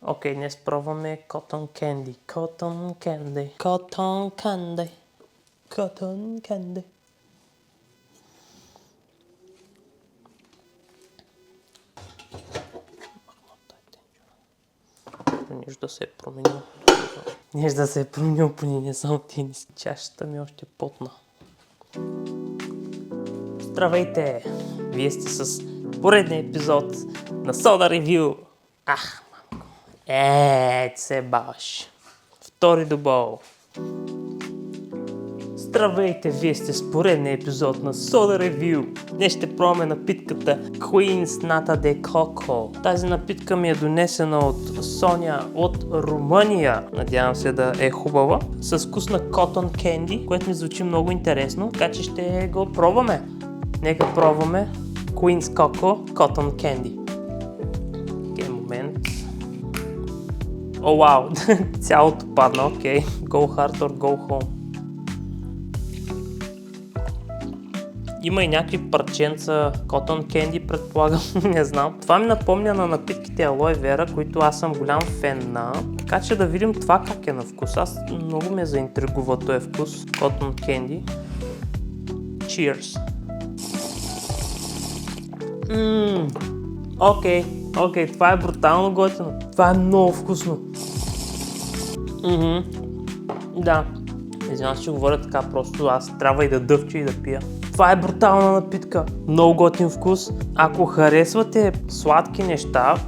Окей, днес пробваме Cotton Candy. Cotton Candy. Cotton Candy. Cotton Candy. Нещо да се е променил. Нещо да се е променил, поне не само тенис. Чашата ми още е потна. Здравейте! Вие сте с поредния епизод на Soda Review. Ах, мамко. Се баш. Втори дубъл. Здравейте! Вие сте с поредния епизод на Soda Review. Днес ще пробваме напитката Queen's Nata de Coco. Тази напитка ми е донесена от Соня от Румъния. Надявам се да е хубава. С вкус на Cotton Candy, което ми звучи много интересно, така че ще го пробваме. Нека пробваме Queen's Coco Cotton Candy. Окей, момент. О, вау! Цялото падна, окей. Go hard or go home. Има и някакви парченца Cotton Candy, предполагам, не знам. Това ми напомня на напитките Aloe Vera, които аз съм голям фен на. Така че да видим това как е на вкус. Аз много ме заинтригува този вкус. Cotton Candy. Cheers! Окей, това е брутално готино. Това е много вкусно. Да. Извинявам се, че говоря така, просто аз трябва и да дъвча и да пия. Това е брутална напитка. Много готин вкус. Ако харесвате сладки неща,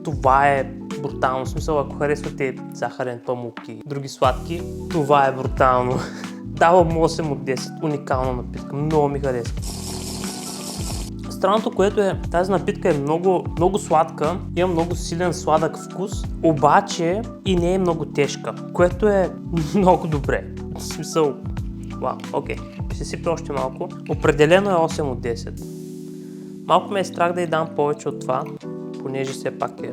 това е брутално. В смисъл, ако харесвате захарен памук и други сладки, това е брутално. Давам 8 от 10. Уникална напитка. Много ми харесва. Странното, което е, тази напитка е много сладка, има много силен сладък вкус, обаче и не е много тежка, което е много добре. В смисъл, вау, окей. Ще сипя още малко. Определено е 8 от 10. Малко ме е страх да й дам повече от това, понеже все пак е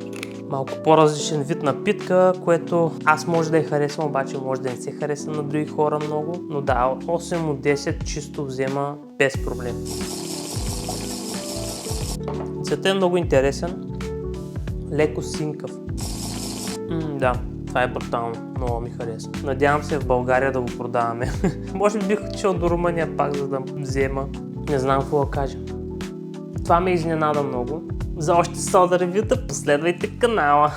малко по-различен вид напитка, което аз може да я харесвам, обаче може да не се хареса на други хора много. Но да, 8 от 10 чисто взема без проблем. Цветът е много интересен, леко синкав. Да, това е брутално, много ми харесва. Надявам се в България да го продаваме. Може би бих отишъл до Румъния пак, за да взема. Не знам какво да кажа. Това ме изненада много. За още Soda Review-та последвайте канала.